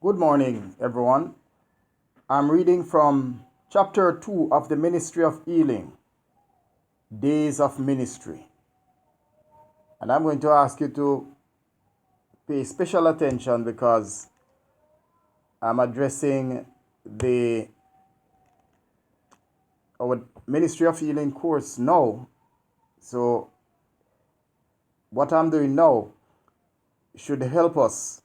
Good morning, everyone. I'm reading from chapter 2 of the Ministry of Healing, Days of Ministry. And I'm going to ask you to pay special attention because I'm addressing our Ministry of Healing course now. So what I'm doing now should help us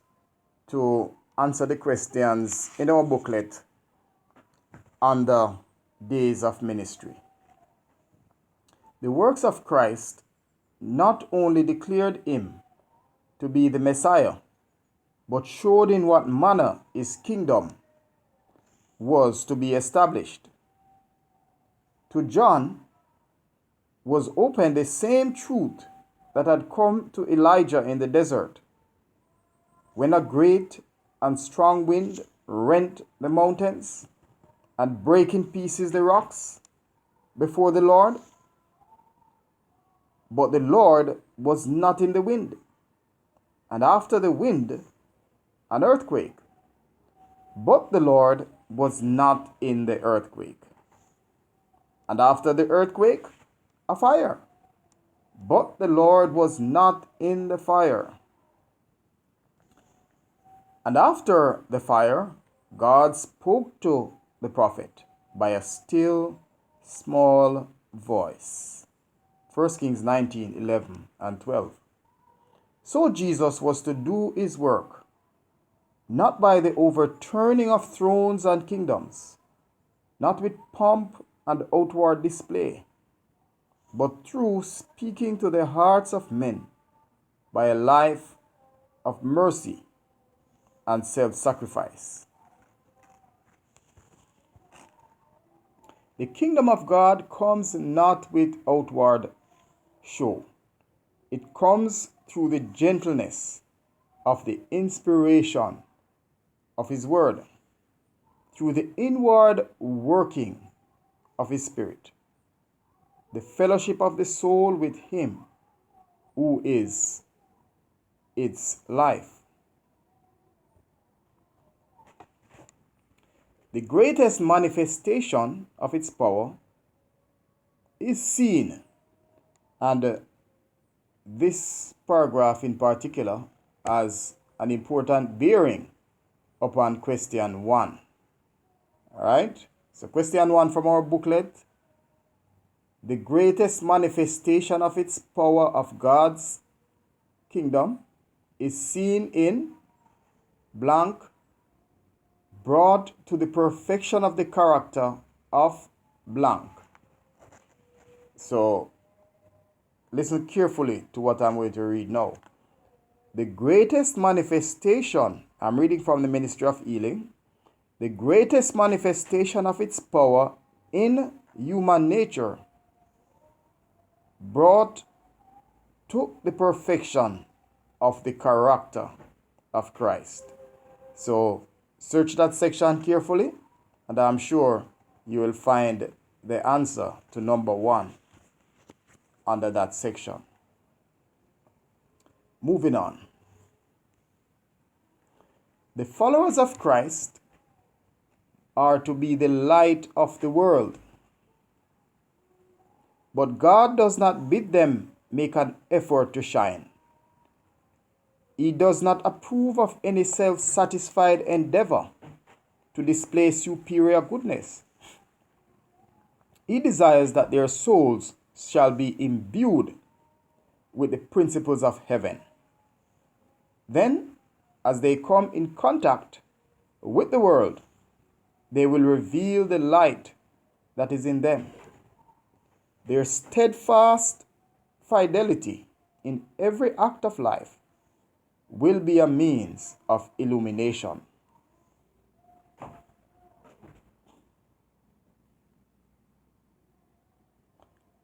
to answer the questions in our booklet on the Days of Ministry. The works of Christ not only declared him to be the Messiah, but showed in what manner his kingdom was to be established. To John was opened the same truth that had come to Elijah in the desert, when a great and strong wind rent the mountains and brake in pieces the rocks before the Lord. But the Lord was not in the wind, and after the wind, an earthquake. But the Lord was not in the earthquake. And after the earthquake, a fire. But the Lord was not in the fire. And after the fire, God spoke to the prophet by a still small voice. 1 Kings 19, 11 and 12. So Jesus was to do his work, not by the overturning of thrones and kingdoms, not with pomp and outward display, but through speaking to the hearts of men by a life of mercy and self-sacrifice. The kingdom of God comes not with outward show. It comes through the gentleness of the inspiration of his word, through the inward working of his spirit, the fellowship of the soul with him who is its life. The greatest manifestation of its power is seen, and this paragraph in particular has an important bearing upon question 1. All right, so question 1 from our booklet: the greatest manifestation of its power of God's kingdom is seen in blank, brought to the perfection of the character of blank. So listen carefully to what I'm going to read now. The greatest manifestation, I'm reading from the Ministry of Healing, the greatest manifestation of its power in human nature, brought to the perfection of the character of Christ. So search that section carefully, and I'm sure you will find the answer to number 1 under that section. Moving on. The followers of Christ are to be the light of the world. But God does not bid them make an effort to shine. He does not approve of any self-satisfied endeavor to display superior goodness. He desires that their souls shall be imbued with the principles of heaven. Then, as they come in contact with the world, they will reveal the light that is in them. Their steadfast fidelity in every act of life will be a means of illumination.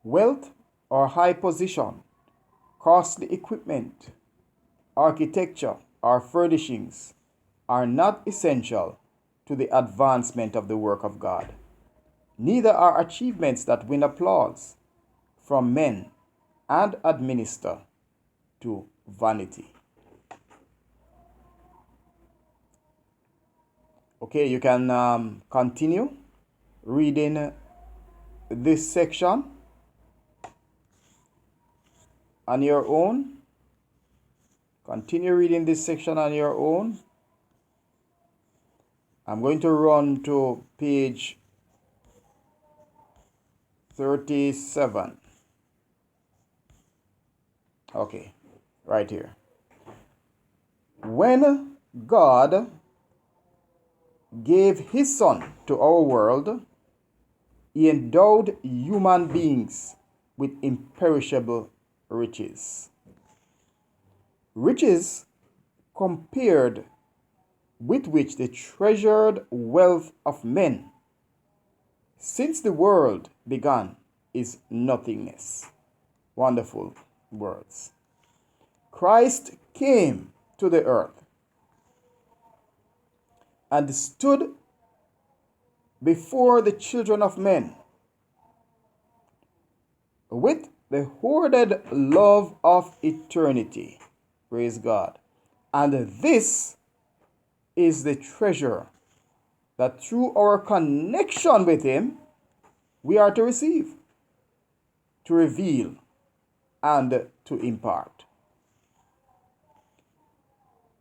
Wealth or high position, costly equipment, architecture, or furnishings are not essential to the advancement of the work of God. Neither are achievements that win applause from men and administer to vanity. Okay, you can continue reading this section on your own. Continue reading this section on your own. I'm going to run to page 37. Okay, right here. When God gave his Son to our world, he endowed human beings with imperishable riches. Riches compared with which the treasured wealth of men since the world began is nothingness. Wonderful words. Christ came to the earth and stood before the children of men with the hoarded love of eternity. Praise God. And this is the treasure that through our connection with him, we are to receive, to reveal, and to impart.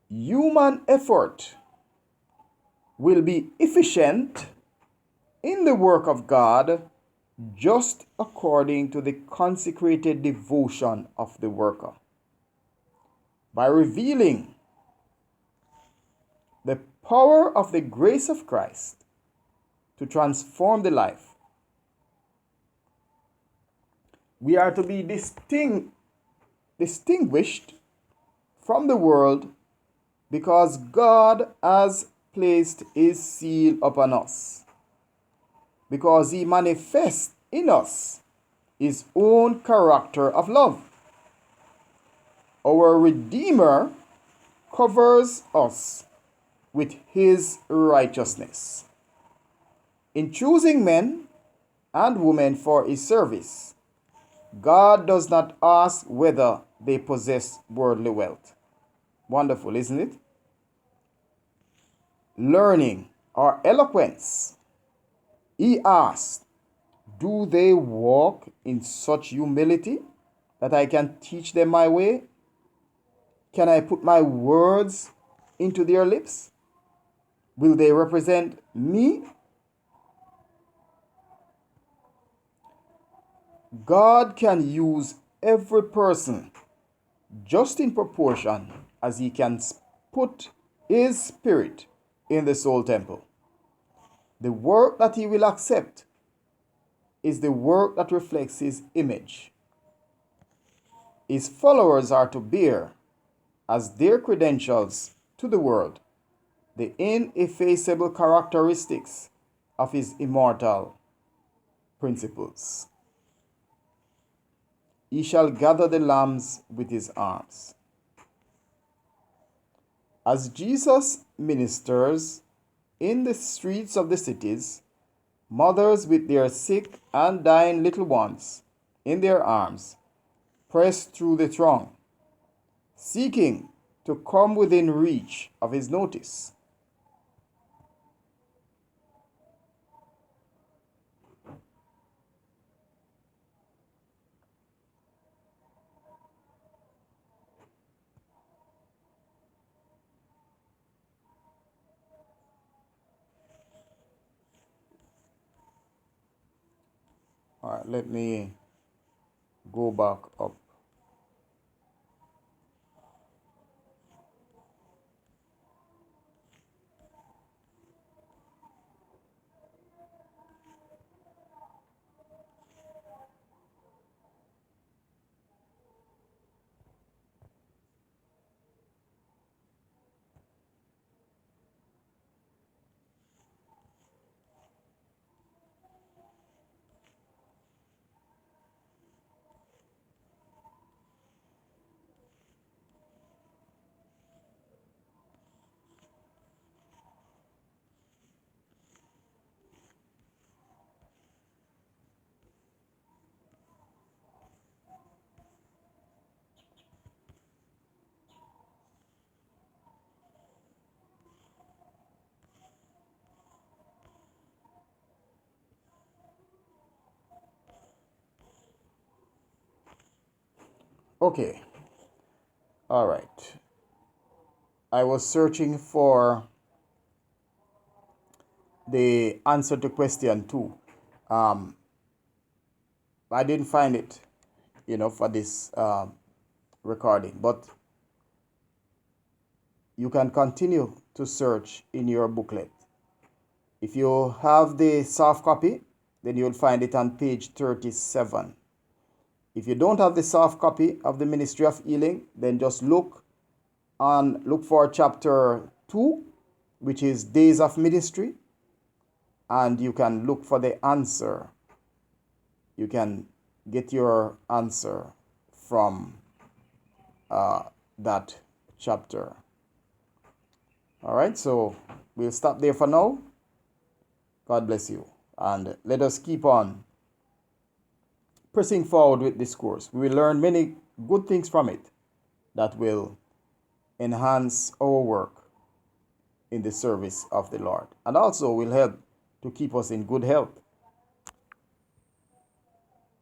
Human effort will be efficient in the work of God just according to the consecrated devotion of the worker. By revealing the power of the grace of Christ to transform the life, we are to be distinguished from the world because God has placed his seal upon us, because he manifests in us his own character of love. Our Redeemer covers us with his righteousness. In choosing men and women for his service, God does not ask whether they possess worldly wealth. Wonderful, isn't it? Learning or eloquence. He asks, do they walk in such humility that I can teach them my way? Can I put my words into their lips? Will they represent me? God can use every person just in proportion as he can put his spirit in the soul temple. The work that he will accept is the work that reflects his image. His followers are to bear as their credentials to the world the ineffaceable characteristics of his immortal principles. He shall gather the lambs with his arms. As Jesus ministers in the streets of the cities, mothers with their sick and dying little ones in their arms press through the throng, seeking to come within reach of his notice. All right, let me go back up. Okay. All right. I was searching for the answer to question 2. Um, I didn't find it, for this recording, but you can continue to search in your booklet. If you have the soft copy, then you'll find it on page 37. If you don't have the soft copy of the Ministry of Healing, then just look for chapter 2, which is Days of Ministry, and you can look for the answer. You can get your answer from that chapter. All right, so we'll stop there for now. God bless you. And let us keep on pressing forward with this course. We will learn many good things from it that will enhance our work in the service of the Lord, and also will help to keep us in good health